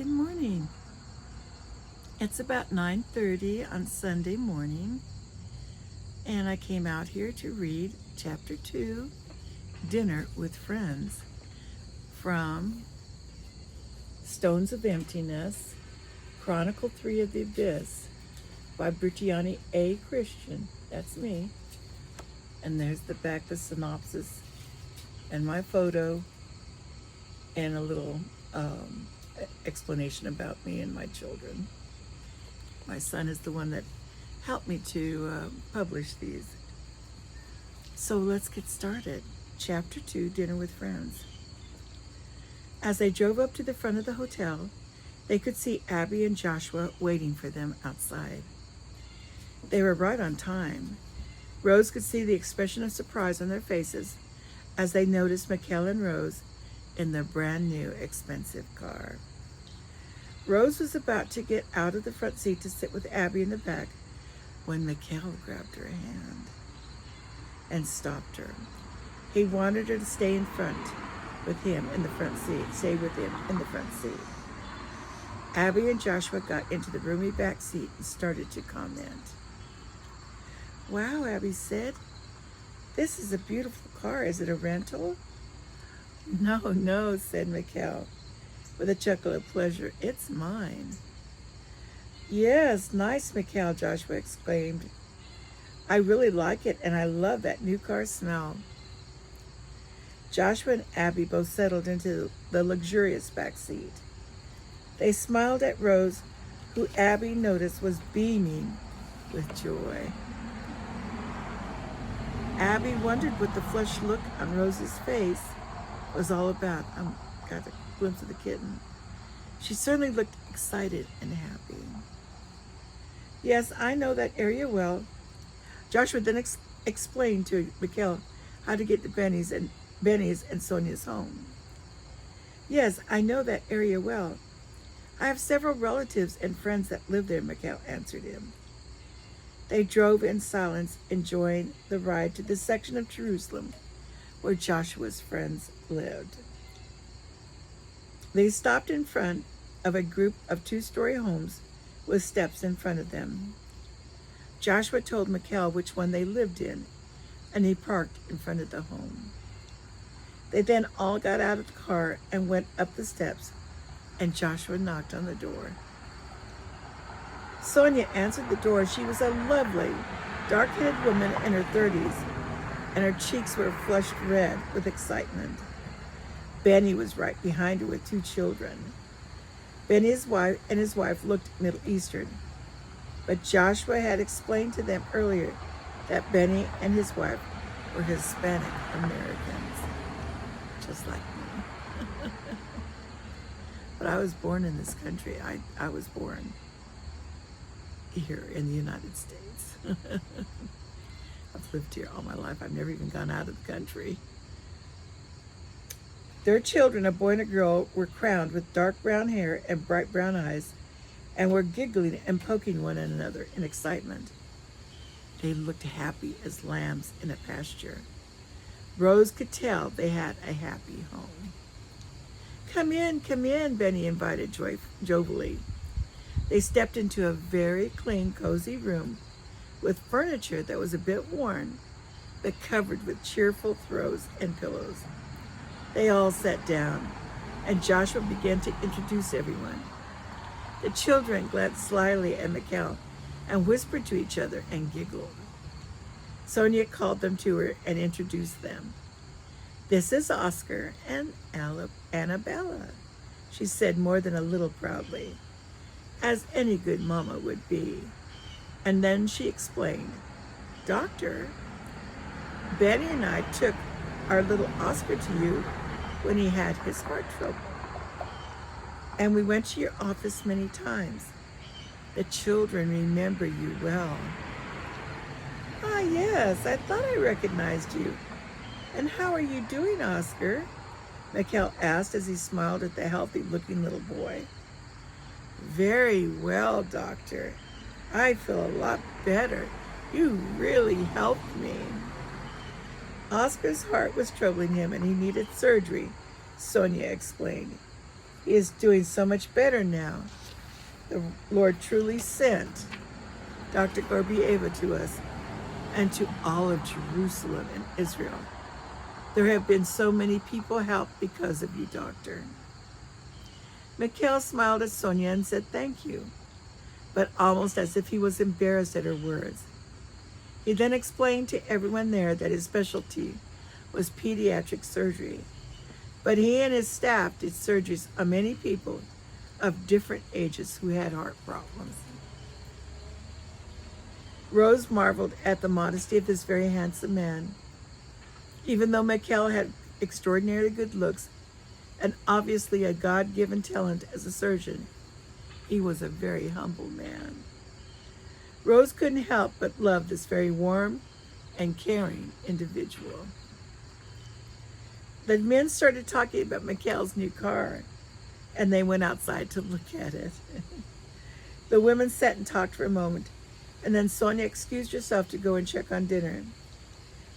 Good morning. It's about 9:30 on Sunday morning, and I came out here to read Chapter 2, Dinner with Friends, from Stones of Emptiness, Chronicle 3 of the ABIS, by Britiany A Christian. That's me. And there's the back, the synopsis, and my photo, and a little explanation about me and my children. My son is the one that helped me to publish these. So let's get started. Chapter 2, Dinner with Friends. As they drove up to the front of the hotel, they could see Abby and Joshua waiting for them outside. They were right on time. Rose could see the expression of surprise on their faces as they noticed Mikel and Rose in their brand new expensive car. Rose was about to get out of the front seat to sit with Abby in the back when Mikel grabbed her hand and stopped her. He wanted her to stay in front with him in the front seat, stay with him in the front seat. Abby and Joshua got into the roomy back seat and started to comment. "Wow," Abby said. "This is a beautiful car. Is it a rental?" No, said Mikel with a chuckle of pleasure. "It's mine." "Yes, nice, Mikel," Joshua exclaimed. "I really like it, and I love that new car smell." Joshua and Abby both settled into the luxurious back seat. They smiled at Rose, who Abby noticed was beaming with joy. Abby wondered what the flushed look on Rose's face was all about. Got a glimpse of the kitten. She certainly looked excited and happy. "Yes, I know that area well." Joshua then explained to Mikel how to get to Benny's and Sonia's home. "Yes, I know that area well. I have several relatives and friends that live there," Mikel answered him. They drove in silence, enjoying the ride to the section of Jerusalem where Joshua's friends lived. They stopped in front of a group of two-story homes with steps in front of them. Joshua told Mikel which one they lived in, and he parked in front of the home. They then all got out of the car and went up the steps, and Joshua knocked on the door. Sonia answered the door. She was a lovely, dark-haired woman in her 30s, and her cheeks were flushed red with excitement. Benny was right behind her with two children. Benny and his wife looked Middle Eastern, but Joshua had explained to them earlier that Benny and his wife were Hispanic Americans, just like me. But I was born in this country. I was born here in the United States. I've lived here all my life. I've never even gone out of the country. Their children, a boy and a girl, were crowned with dark brown hair and bright brown eyes, and were giggling and poking one another in excitement. They looked happy as lambs in a pasture. Rose could tell they had a happy home. Come in, Benny invited jovially. They stepped into a very clean, cozy room with furniture that was a bit worn, but covered with cheerful throws and pillows. They all sat down, and Joshua began to introduce everyone. The children glanced slyly at Mikel and whispered to each other and giggled. Sonia called them to her and introduced them. "This is Oscar and Annabella," she said more than a little proudly, as any good mama would be. And then she explained, "Doctor, Benny and I took our little Oscar to you when he had his heart trouble. And we went to your office many times. The children remember you well." "Ah, yes, I thought I recognized you. And how are you doing, Oscar?" Mikel asked as he smiled at the healthy-looking little boy. "Very well, Doctor. I feel a lot better. You really helped me." Oscar's heart was troubling him and he needed surgery, Sonia explained. He is doing so much better now. The Lord truly sent Dr. Gorbieva to us and to all of Jerusalem and Israel. There have been so many people helped because of you, Doctor. Mikel smiled at Sonia and said thank you, but almost as if he was embarrassed at her words. He then explained to everyone there that his specialty was pediatric surgery, but he and his staff did surgeries on many people of different ages who had heart problems. Rose marveled at the modesty of this very handsome man. Even though Mikel had extraordinarily good looks and obviously a God-given talent as a surgeon, he was a very humble man. Rose couldn't help but love this very warm and caring individual. The men started talking about Mikel's new car, and they went outside to look at it. The women sat and talked for a moment, and then Sonia excused herself to go and check on dinner.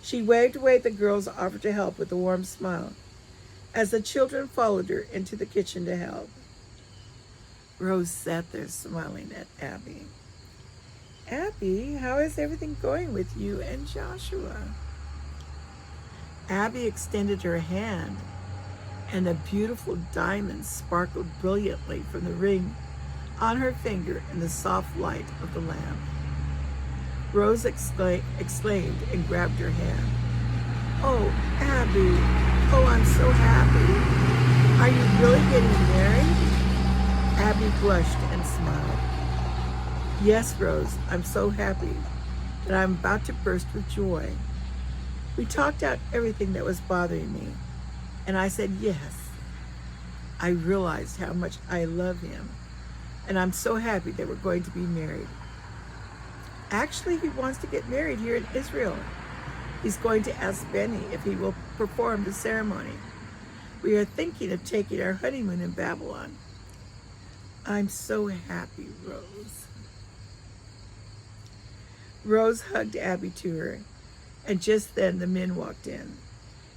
She waved away the girls' offer to help with a warm smile as the children followed her into the kitchen to help. Rose sat there smiling at Abby. Abby, how is everything going with you and Joshua? Abby extended her hand, and a beautiful diamond sparkled brilliantly from the ring on her finger in the soft light of the lamp. Rose exclaimed and grabbed her hand. Oh, Abby, oh, I'm so happy. Are you really getting married? Abby blushed and smiled. Yes, Rose, I'm so happy that I'm about to burst with joy. We talked out everything that was bothering me, and I said yes. I realized how much I love him, and I'm so happy that we're going to be married. Actually, he wants to get married here in Israel. He's going to ask Benny if he will perform the ceremony. We are thinking of taking our honeymoon in Babylon. I'm so happy, Rose. Rose hugged Abby to her, and just then the men walked in.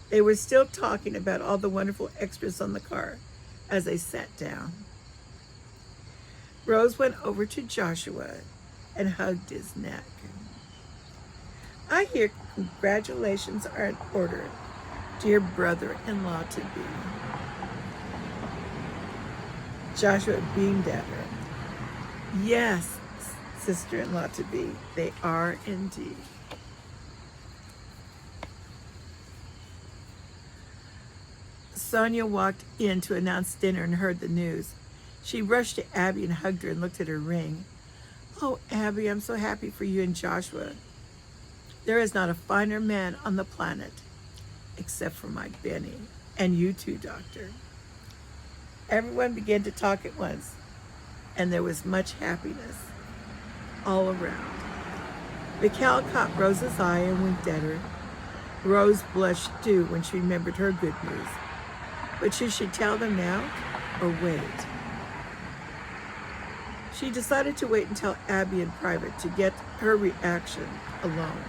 They were still talking about all the wonderful extras on the car as they sat down. Rose went over to Joshua and hugged his neck. I hear congratulations are in order, dear brother-in-law to be. Joshua beamed at her. Yes, sister-in-law to be, they are indeed. Sonia walked in to announce dinner and heard the news. She rushed to Abby and hugged her and looked at her ring. Oh, Abby, I'm so happy for you and Joshua. There is not a finer man on the planet, except for my Benny, and you too, Doctor. Everyone began to talk at once, and there was much happiness all around. Mikel caught Rose's eye and winked at her. Rose blushed too when she remembered her good news. But should she tell them now or wait? She decided to wait and tell Abby in private to get her reaction alone.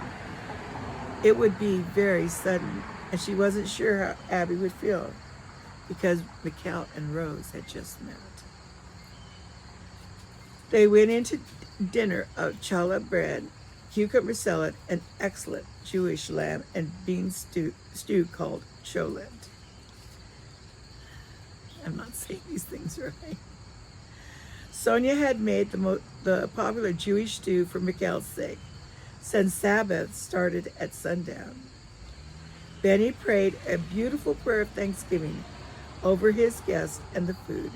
It would be very sudden, and she wasn't sure how Abby would feel because Mikel and Rose had just met. They went into dinner of challah bread, cucumber salad, and excellent Jewish lamb and bean stew called cholet. I'm not saying these things right. Sonia had made the popular Jewish stew for Mikel's sake, since Sabbath started at sundown. Benny prayed a beautiful prayer of thanksgiving over his guests and the food,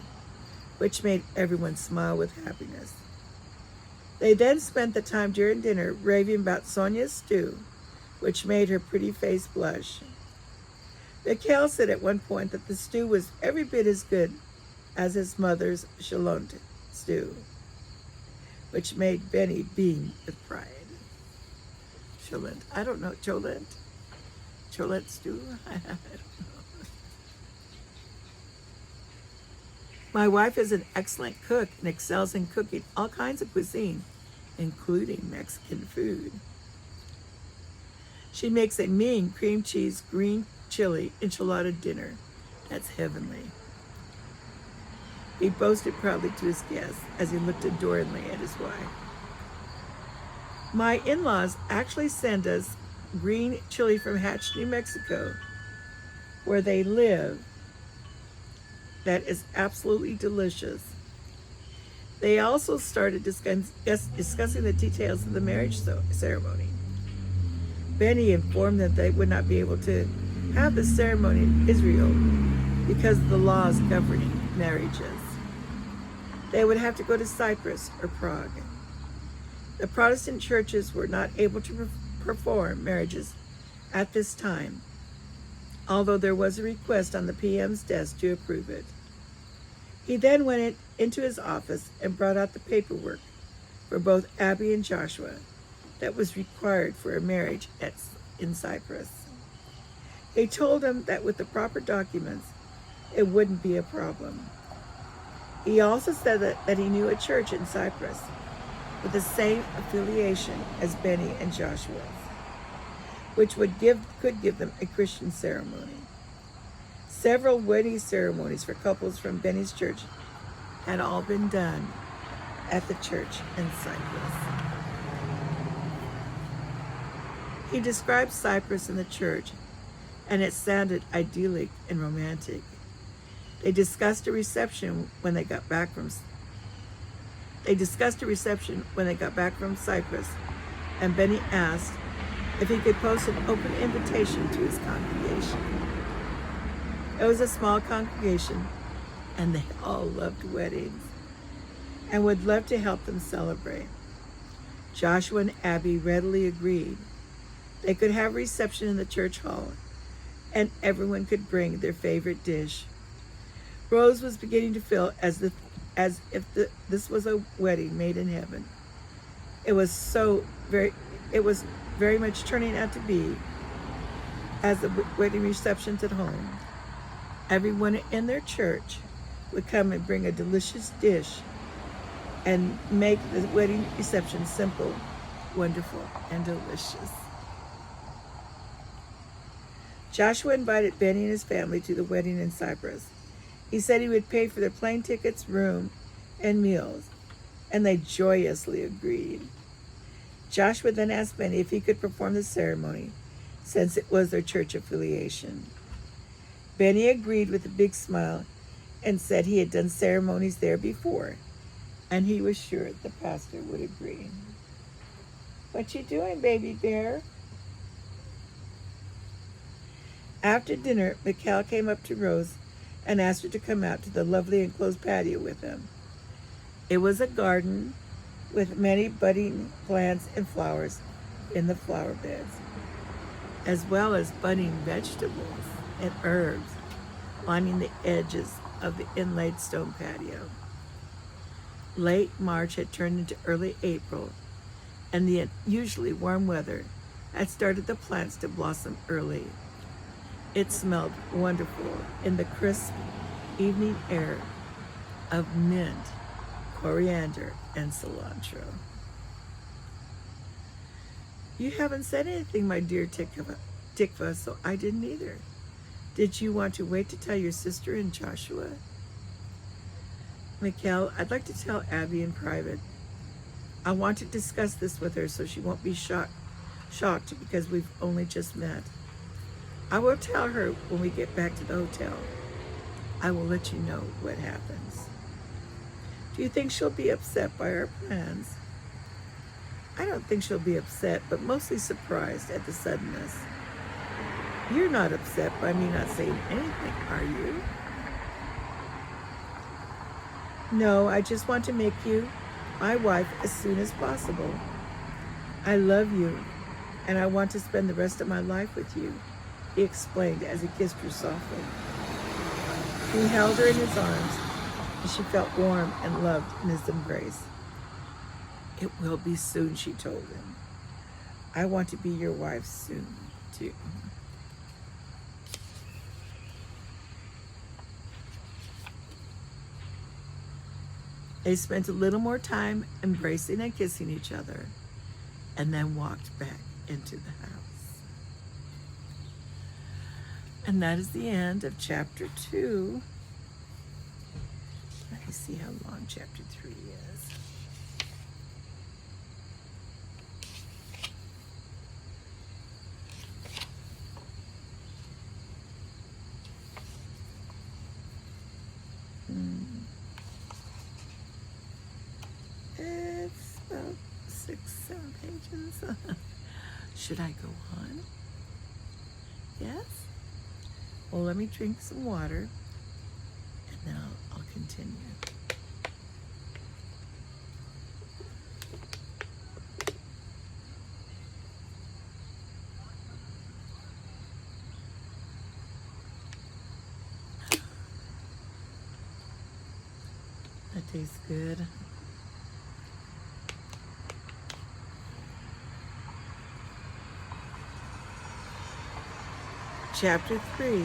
which made everyone smile with happiness. They then spent the time during dinner raving about Sonia's stew, which made her pretty face blush. Mikel said at one point that the stew was every bit as good as his mother's shalot stew, which made Benny beam with pride. Cholet, I don't know, cholet stew, I don't know. My wife is an excellent cook and excels in cooking all kinds of cuisine, including Mexican food. She makes a mean cream cheese green chili enchilada dinner. That's heavenly. He boasted proudly to his guests as he looked adoringly at his wife. My in-laws actually send us green chili from Hatch, New Mexico, where they live. That is absolutely delicious. They also started discussing the details of the marriage ceremony. Benny informed them they would not be able to have the ceremony in Israel because of the laws governing marriages. They would have to go to Cyprus or Prague. The Protestant churches were not able to perform marriages at this time, although there was a request on the PM's desk to approve it. He then went into his office and brought out the paperwork for both Abby and Joshua that was required for a marriage in Cyprus. He told them that with the proper documents, it wouldn't be a problem. He also said that he knew a church in Cyprus with the same affiliation as Benny and Joshua's, which could give them a Christian ceremony. Several wedding ceremonies for couples from Benny's church had all been done at the church in Cyprus. He described Cyprus and the church, and it sounded idyllic and romantic. They discussed a reception when they got back from Cyprus, and Benny asked if he could post an open invitation to his congregation. It was a small congregation, and they all loved weddings and would love to help them celebrate. Joshua and Abby readily agreed. They could have a reception in the church hall, and everyone could bring their favorite dish. Rose was beginning to feel as if this was a wedding made in heaven. It was very much turning out to be as the wedding receptions at home. Everyone in their church would come and bring a delicious dish and make the wedding reception simple, wonderful, and delicious. Joshua invited Benny and his family to the wedding in Cyprus. He said he would pay for their plane tickets, room, and meals, and they joyously agreed. Joshua then asked Benny if he could perform the ceremony, since it was their church affiliation. Benny agreed with a big smile and said he had done ceremonies there before, and he was sure the pastor would agree. "What you doing, baby bear?" After dinner, Mikel came up to Rose and asked her to come out to the lovely enclosed patio with him. It was a garden with many budding plants and flowers in the flower beds, as well as budding vegetables and herbs lining the edges of the inlaid stone patio. Late March had turned into early April, and the unusually warm weather had started the plants to blossom early. It smelled wonderful in the crisp evening air of mint, coriander, and cilantro. "You haven't said anything, my dear Tikva, so I didn't either. Did you want to wait to tell your sister and Joshua?" "Mikel, I'd like to tell Abby in private. I want to discuss this with her so she won't be shocked because we've only just met. I will tell her when we get back to the hotel. I will let you know what happens." "Do you think she'll be upset by our plans?" "I don't think she'll be upset, but mostly surprised at the suddenness." "You're not upset by me not saying anything, are you?" "No, I just want to make you my wife as soon as possible. I love you, and I want to spend the rest of my life with you," he explained as he kissed her softly. He held her in his arms, and she felt warm and loved in his embrace. "It will be soon," she told him. "I want to be your wife soon, too." They spent a little more time embracing and kissing each other, and then walked back into the house. And that is the end of chapter 2. Let me see how long chapter 3 is. It's about 6-7 pages. Should I go on? Yes? Well, let me drink some water, and then I'll continue. That tastes good. Chapter 3,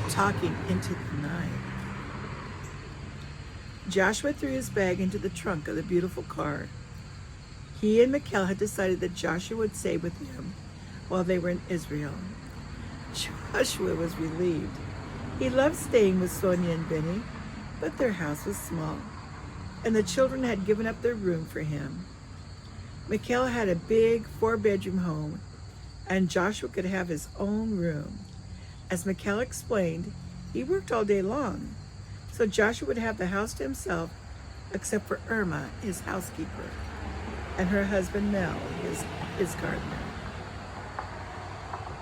Talking into the Night. Joshua threw his bag into the trunk of the beautiful car. He and Mikel had decided that Joshua would stay with him while they were in Israel. Joshua was relieved. He loved staying with Sonia and Benny, but their house was small, and the children had given up their room for him. Mikel had a big 4-bedroom home, and Joshua could have his own room. As Mikel explained, he worked all day long, so Joshua would have the house to himself, except for Irma, his housekeeper, and her husband Mel, his gardener.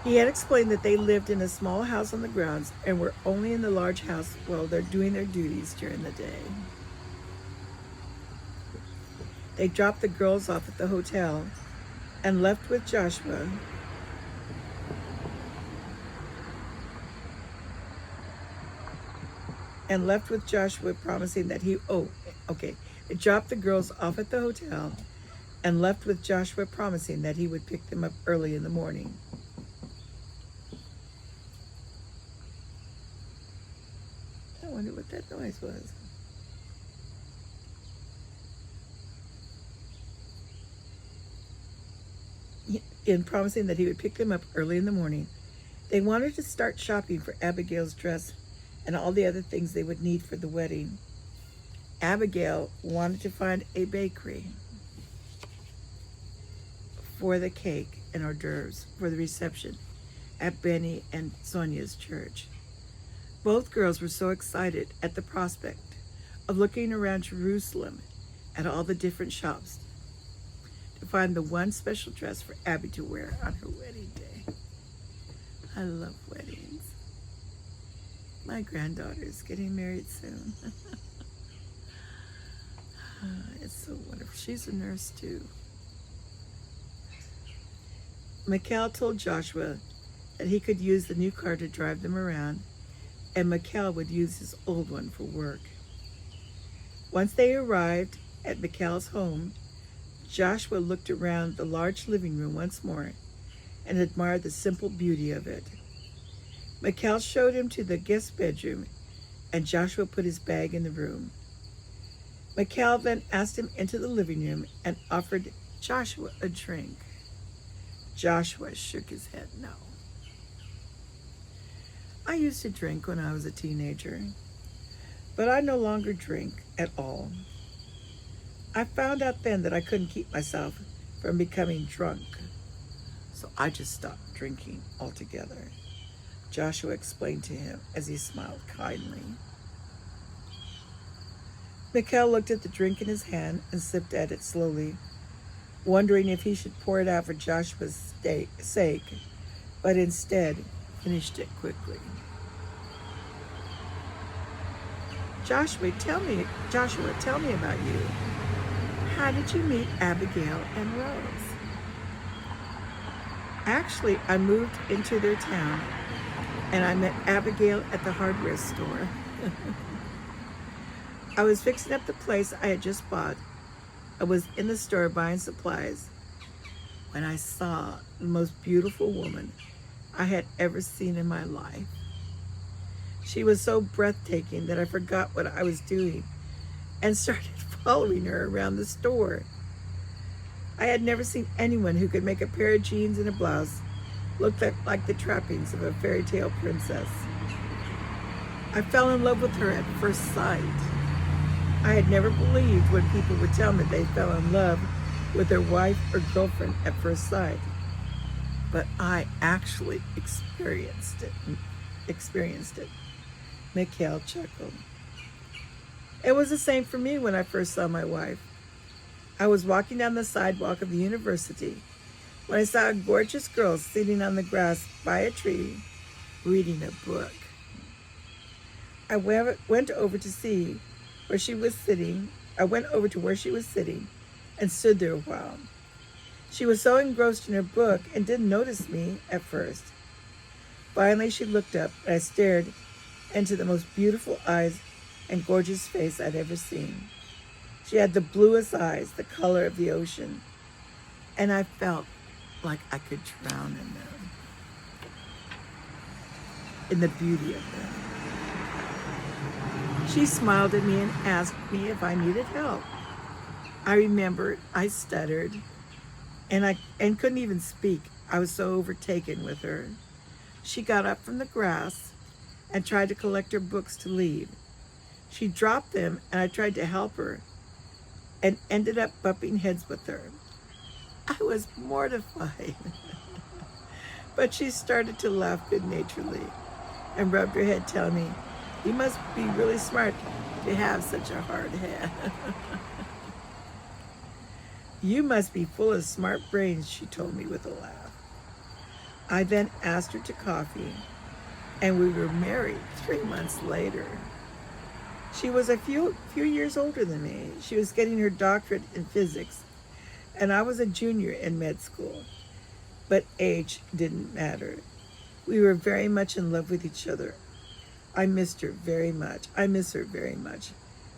He had explained that they lived in a small house on the grounds and were only in the large house while they're doing their duties during the day. They dropped the girls off at the hotel and left with Joshua. Promising that They dropped the girls off at the hotel and left with Joshua promising that he would pick them up early in the morning. I wonder what that noise was. In promising that he would pick them up early in the morning, they wanted to start shopping for Abigail's dress and all the other things they would need for the wedding. Abigail wanted to find a bakery for the cake and hors d'oeuvres for the reception at Benny and Sonia's church. Both girls were so excited at the prospect of looking around Jerusalem at all the different shops to find the one special dress for Abby to wear on her wedding day. I love weddings. My granddaughter is getting married soon. It's so wonderful. She's a nurse too. Mikel told Joshua that he could use the new car to drive them around, and Mikel would use his old one for work. Once they arrived at Mikel's home, Joshua looked around the large living room once more and admired the simple beauty of it. Mikel showed him to the guest bedroom, and Joshua put his bag in the room. Mikel then asked him into the living room and offered Joshua a drink. Joshua shook his head no. I used to drink when I was a teenager, but I no longer drink at all. I found out then that I couldn't keep myself from becoming drunk, so I just stopped drinking altogether, Joshua explained to him as he smiled kindly. Mikel looked at the drink in his hand and sipped at it slowly, wondering if he should pour it out for Joshua's sake, but instead finished it quickly. Joshua, tell me about you. How did you meet Abigail and Rose? Actually, I moved into their town, and I met Abigail at the hardware store. I was fixing up the place I had just bought. I was in the store buying supplies when I saw the most beautiful woman I had ever seen in my life. She was so breathtaking that I forgot what I was doing and started following her around the store. I had never seen anyone who could make a pair of jeans and a blouse look like the trappings of a fairy tale princess. I fell in love with her at first sight. I had never believed when people would tell me they fell in love with their wife or girlfriend at first sight. But I actually experienced it. Mikel chuckled. It was the same for me when I first saw my wife. I was walking down the sidewalk of the university when I saw a gorgeous girl sitting on the grass by a tree reading a book. I went over to see where she was sitting. I went over to where she was sitting and stood there a while. She was so engrossed in her book and didn't notice me at first. Finally, she looked up and I stared into the most beautiful eyes and gorgeous face I'd ever seen. She had the bluest eyes, the color of the ocean, and I felt like I could drown in them, in the beauty of them. She smiled at me and asked me if I needed help. I remembered I stuttered and couldn't even speak. I was so overtaken with her. She got up from the grass and tried to collect her books to leave. She dropped them and I tried to help her and ended up bumping heads with her. I was mortified. But she started to laugh good-naturedly and rubbed her head, telling me, "You must be really smart to have such a hard head." "You must be full of smart brains," she told me with a laugh. I then asked her to coffee, and we were married 3 months later. She was a few years older than me. She was getting her doctorate in physics, and I was a junior in med school. But age didn't matter. We were very much in love with each other. I missed her very much. I miss her very much,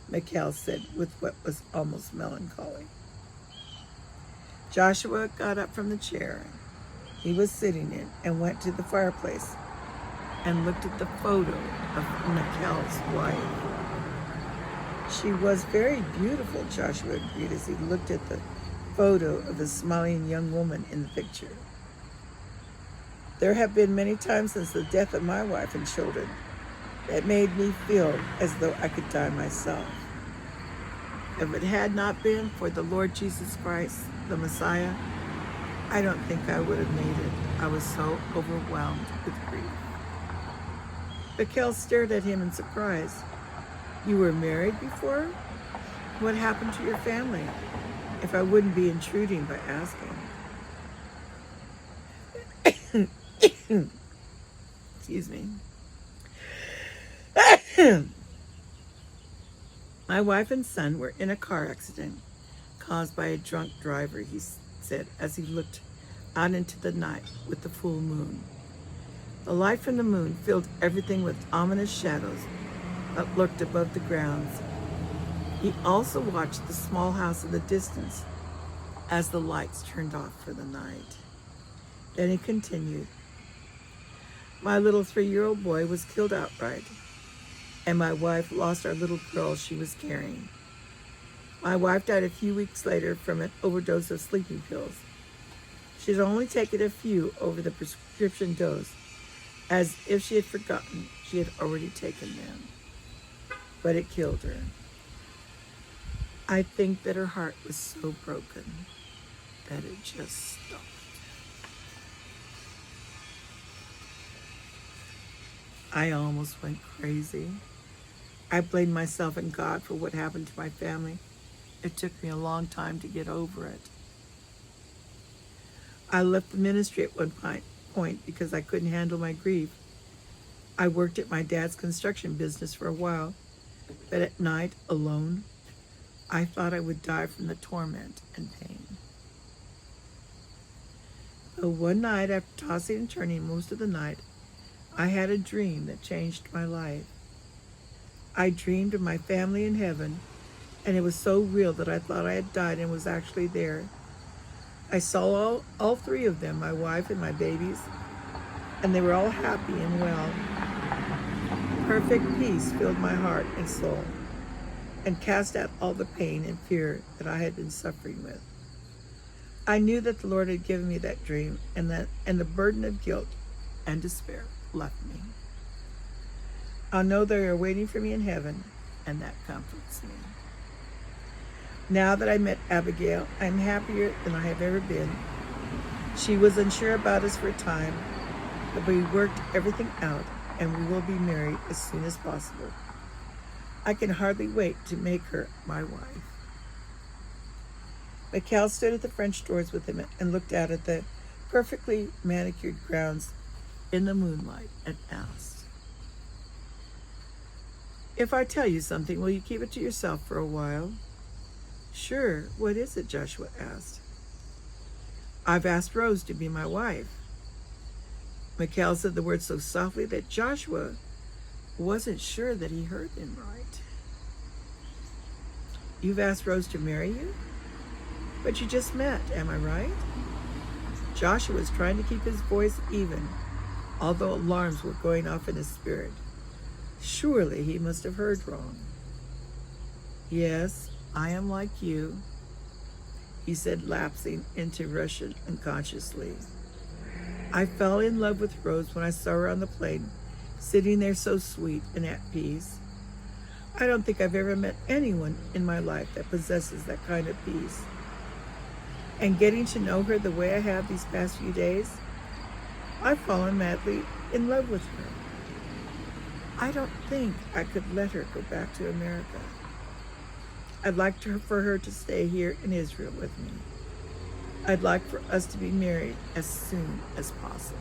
Mikel said with what was almost melancholy. Joshua got up from the chair he was sitting in and went to the fireplace and looked at the photo of Mikel's wife. "She was very beautiful," Joshua agreed as he looked at the photo of the smiling young woman in the picture. "There have been many times since the death of my wife and children that made me feel as though I could die myself. If it had not been for the Lord Jesus Christ, the Messiah, I don't think I would have made it. I was so overwhelmed with grief." Mikel stared at him in surprise. "You were married before? What happened to your family? If I wouldn't be intruding by asking." Excuse me. "My wife and son were in a car accident caused by a drunk driver," he said as he looked out into the night with the full moon. The light from the moon filled everything with ominous shadows that lurked above the grounds. He also watched the small house in the distance as the lights turned off for the night. Then he continued, "My little 3-year-old boy was killed outright, and my wife lost our little girl she was carrying. My wife died a few weeks later from an overdose of sleeping pills. She'd only taken a few over the prescription dose, as if she had forgotten she had already taken them. But it killed her. I think that her heart was so broken that it just stopped." I almost went crazy. I blamed myself and God for what happened to my family. It took me a long time to get over it. I left the ministry at one point because I couldn't handle my grief. I worked at my dad's construction business for a while, but at night, alone, I thought I would die from the torment and pain. But one night, after tossing and turning most of the night, I had a dream that changed my life. I dreamed of my family in heaven, and it was so real that I thought I had died and was actually there. I saw all 3 of them, my wife and my babies, and they were all happy and well. Perfect peace filled my heart and soul and cast out all the pain and fear that I had been suffering with. I knew that the Lord had given me that dream, and the burden of guilt and despair left me. I'll know they are waiting for me in heaven, and that comforts me. Now that I met Abigail, I'm happier than I have ever been. She was unsure about us for a time, but we worked everything out, and we will be married as soon as possible. I can hardly wait to make her my wife. Mikel stood at the French doors with him and looked out at the perfectly manicured grounds in the moonlight and asked, "If I tell you something, will you keep it to yourself for a while?" "Sure. What is it?" Joshua asked. "I've asked Rose to be my wife." Mikel said the word so softly that Joshua wasn't sure that he heard him right. "You've asked Rose to marry you? But you just met, am I right?" Joshua was trying to keep his voice even, although alarms were going off in his spirit. Surely he must have heard wrong. "Yes, I am like you," he said, lapsing into Russian unconsciously. "I fell in love with Rose when I saw her on the plane, sitting there so sweet and at peace. I don't think I've ever met anyone in my life that possesses that kind of peace. And getting to know her the way I have these past few days, I've fallen madly in love with her. I don't think I could let her go back to America. I'd like for her to stay here in Israel with me. I'd like for us to be married as soon as possible.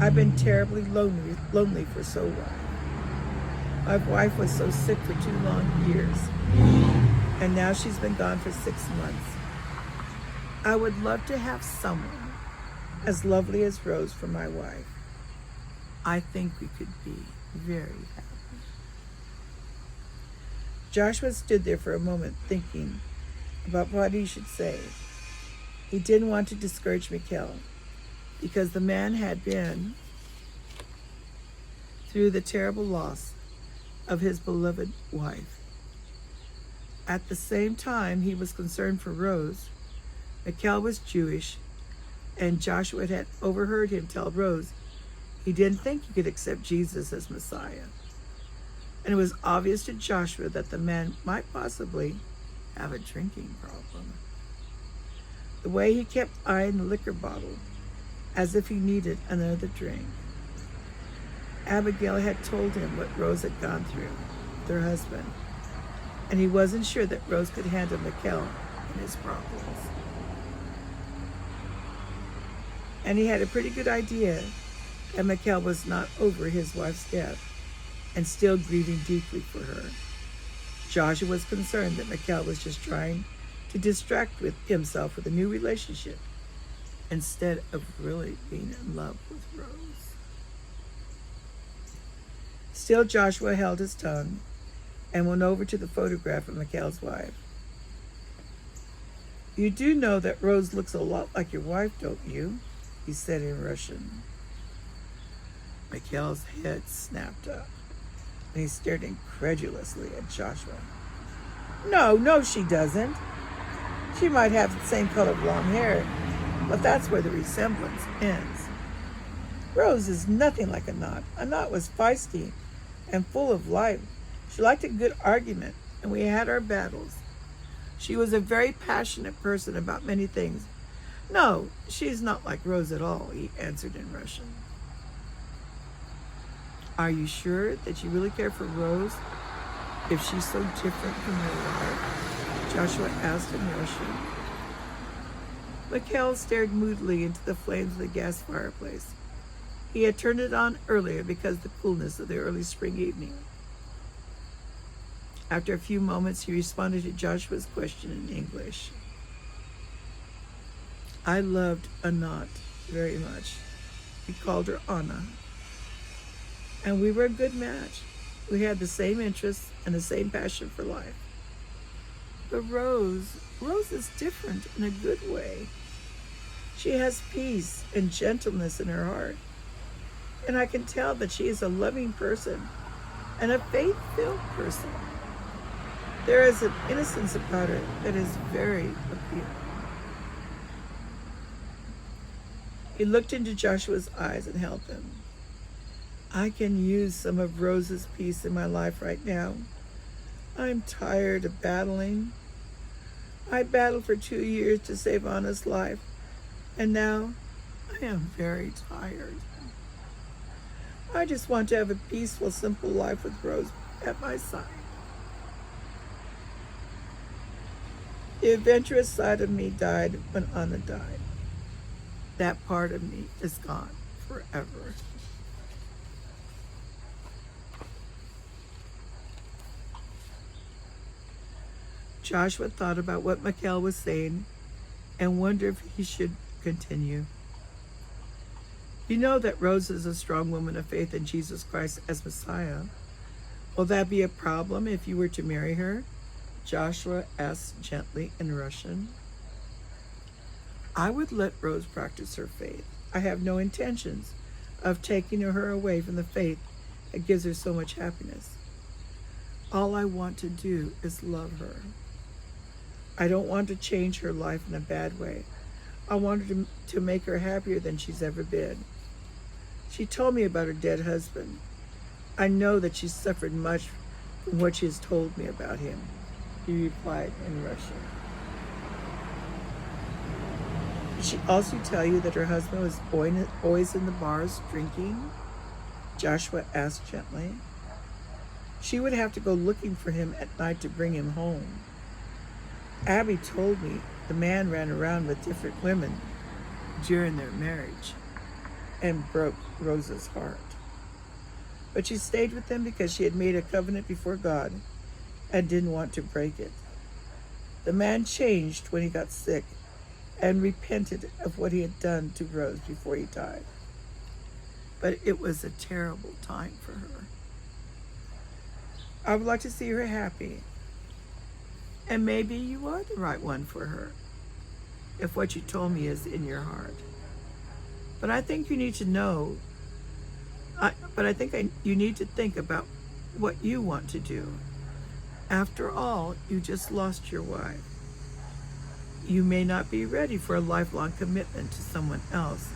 I've been terribly lonely for so long. My wife was so sick for 2 long years, and now she's been gone for 6 months. I would love to have someone as lovely as Rose for my wife. I think we could be very happy." Joshua stood there for a moment thinking about what he should say. He didn't want to discourage Mikel, because the man had been through the terrible loss of his beloved wife. At the same time, he was concerned for Rose. Mikel was Jewish, and Joshua had overheard him tell Rose he didn't think he could accept Jesus as Messiah. And it was obvious to Joshua that the man might possibly have a drinking problem. The way he kept eyeing the liquor bottle as if he needed another drink. Abigail had told him what Rose had gone through with her husband, and he wasn't sure that Rose could handle Mikel and his problems. And he had a pretty good idea that Mikel was not over his wife's death and still grieving deeply for her. Joshua was concerned that Mikel was just trying to distract himself with a new relationship instead of really being in love with Rose. Still, Joshua held his tongue and went over to the photograph of Mikel's wife. "You do know that Rose looks a lot like your wife, don't you?" he said in Russian. Mikel's head snapped up, and he stared incredulously at Joshua. No, she doesn't. She might have the same color blonde hair, but that's where the resemblance ends. Rose is nothing like a knot. A knot was feisty and full of life. She liked a good argument, and we had our battles. She was a very passionate person about many things. No, she's not like Rose at all, he answered in Russian. "Are you sure that you really care for Rose if she's so different from your wife?" Joshua asked in Russian. Mikel stared moodily into the flames of the gas fireplace. He had turned it on earlier because of the coolness of the early spring evening. After a few moments, he responded to Joshua's question in English. "I loved Anat very much. We called her Anna. And we were a good match. We had the same interests and the same passion for life. But Rose is different in a good way. She has peace and gentleness in her heart. And I can tell that she is a loving person and a faith-filled person. There is an innocence about her that is very appealing." He looked into Joshua's eyes and held them. I can use some of Rose's peace in my life right now. I'm tired of battling. I battled for 2 years to save Anna's life, and now I am very tired. I just want to have a peaceful, simple life with Rose at my side. The adventurous side of me died when Anna died. That part of me is gone forever. Joshua thought about what Mikel was saying and wondered if he should continue. You know that Rose is a strong woman of faith in Jesus Christ as Messiah. Will that be a problem if you were to marry her? Joshua asked gently in Russian. I would let Rose practice her faith. I have no intentions of taking her away from the faith that gives her so much happiness. All I want to do is love her. I don't want to change her life in a bad way. I wanted to make her happier than she's ever been. She told me about her dead husband. I know that she suffered much from what she has told me about him, he replied in Russian. Did she also tell you that her husband was always in the bars drinking? Joshua asked gently. She would have to go looking for him at night to bring him home. Abby told me the man ran around with different women during their marriage and broke Rosa's heart. But she stayed with them because she had made a covenant before God and didn't want to break it. The man changed when he got sick and repented of what he had done to Rose before he died. But it was a terrible time for her. I would like to see her happy. And maybe you are the right one for her, if what you told me is in your heart. But I think you need to know, you need to think about what you want to do. After all, you just lost your wife. You may not be ready for a lifelong commitment to someone else,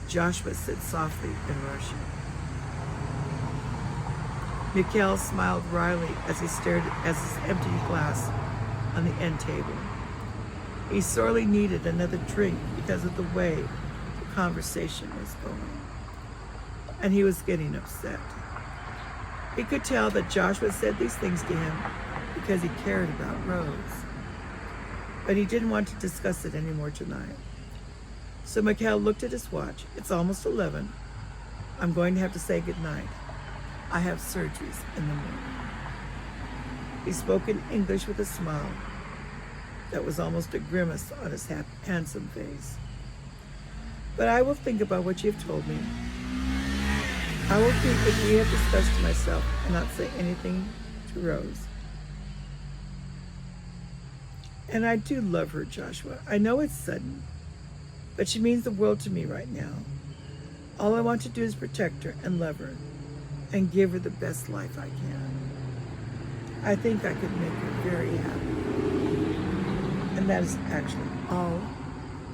Joshua said softly in Russian. Mikel smiled wryly as he stared at his empty glass on the end table. He sorely needed another drink because of the way the conversation was going, and he was getting upset. He could tell that Joshua said these things to him because he cared about Rose, but he didn't want to discuss it anymore tonight. So Mikel looked at his watch. It's almost 11. I'm going to have to say goodnight. I have surgeries in the morning. He spoke in English with a smile that was almost a grimace on his handsome face. But I will think about what you have told me. I will keep what we have discussed to myself and not say anything to Rose. And I do love her, Joshua. I know it's sudden, but she means the world to me right now. All I want to do is protect her and love her and give her the best life I can. I think I could make her very happy. And that is actually all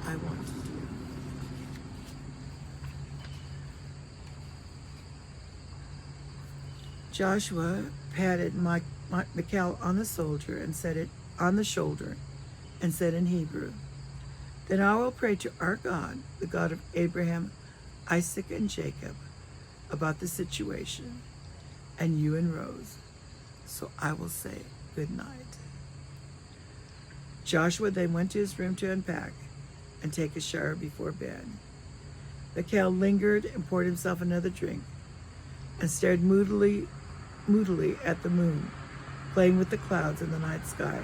I want to do. Joshua patted Mikel on the shoulder and said in Hebrew, "Then I will pray to our God, the God of Abraham, Isaac, and Jacob, about the situation, and you and Rose. So I will say good night." Joshua then went to his room to unpack and take a shower before bed. Mikel lingered and poured himself another drink and stared moodily at the moon, playing with the clouds in the night sky.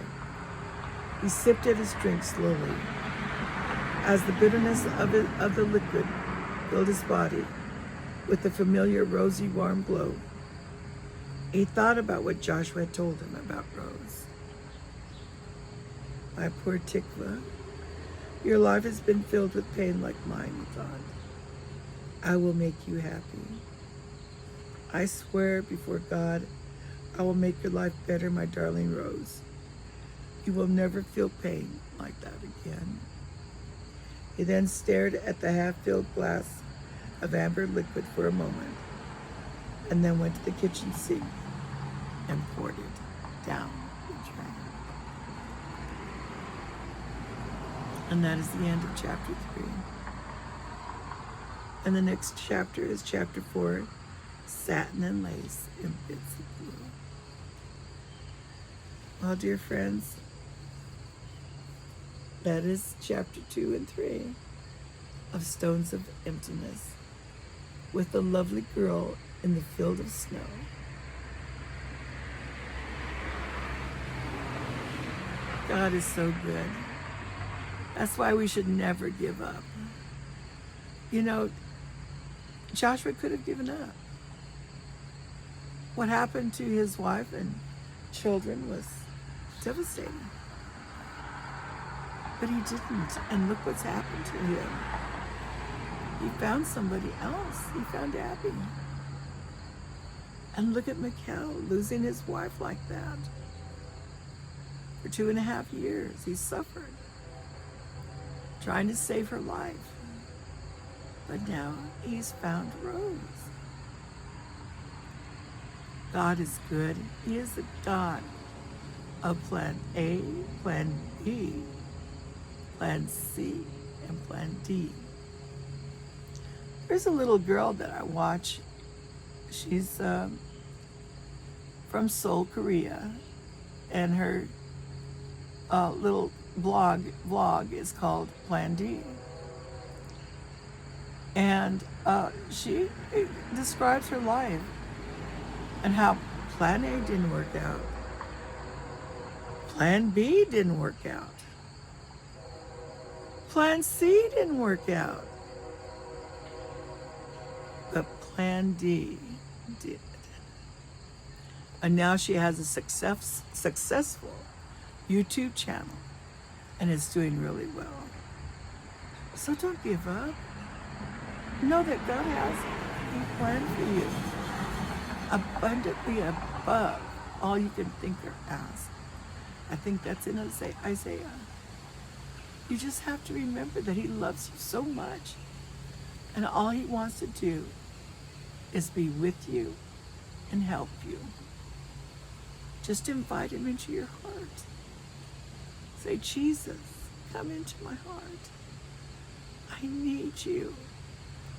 He sipped at his drink slowly. As the bitterness of the liquid filled his body with the familiar rosy warm glow, he thought about what Joshua had told him about Rose. My poor Tikva, your life has been filled with pain like mine, he thought. I will make you happy. I swear before God, I will make your life better, my darling Rose. You will never feel pain like that again. He then stared at the half-filled glass of amber liquid for a moment and then went to the kitchen sink and poured it down the drain. And that is the end of chapter 3. And the next chapter is chapter 4, Satin and Lace in Bits of Blue. Well, dear friends, that is chapter 2 and 3 of Stones of Emptiness, with the lovely girl in the field of snow. God is so good. That's why we should never give up. You know, Joshua could have given up. What happened to his wife and children was devastating. But he didn't, and look what's happened to him. He found somebody else. He found Abby. And look at Mikel losing his wife like that. For 2.5 years, he suffered, trying to save her life. But now he's found Rose. God is good. He is the God of plan A, plan B, plan C, and plan D. There's a little girl that I watch. She's from Seoul, Korea, and her little vlog is called Plan D. And she describes her life and how Plan A didn't work out. Plan B didn't work out. Plan C didn't work out. But Plan D did. And now she has a successful YouTube channel and is doing really well. So don't give up. Know that God has a plan for you, abundantly above all you can think or ask. I think that's in Isaiah. You just have to remember that he loves you so much, and all he wants to do is be with you and help you. Just invite him into your heart. Say, Jesus, come into my heart. I need you.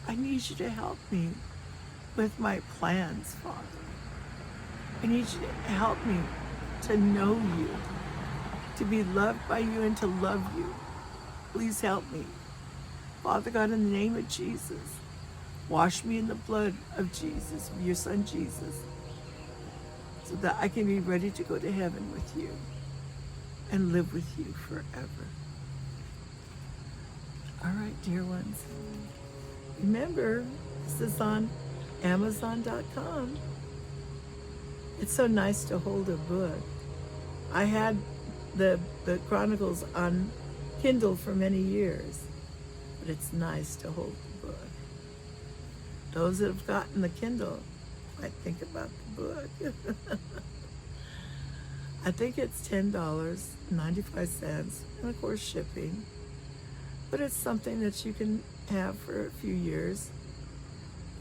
I need you to help me with my plans, Father. I need you to help me to know you, to be loved by you and to love you. Please help me. Father God, in the name of Jesus, wash me in the blood of Jesus, of your son Jesus, so that I can be ready to go to heaven with you and live with you forever. All right, dear ones. Remember, this is on Amazon.com. It's so nice to hold a book. I had the Chronicles on Kindle for many years, but it's nice to hold the book. Those that have gotten the Kindle might think about the book. I think it's $10.95, and of course shipping. But it's something that you can have for a few years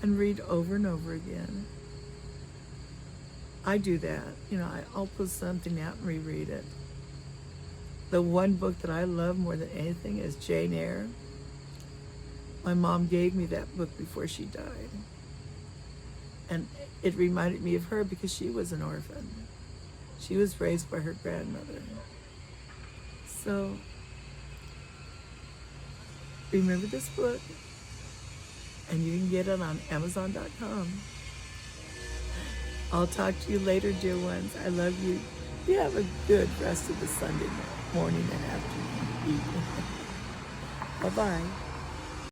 and read over and over again. I do that. You know, I'll pull something out and reread it. The one book that I love more than anything is Jane Eyre. My mom gave me that book before she died. And it reminded me of her because she was an orphan. She was raised by her grandmother. So, remember this book, and you can get it on Amazon.com. I'll talk to you later, dear ones. I love you. You have a good rest of the Sunday morning and afternoon, evening. Bye-bye.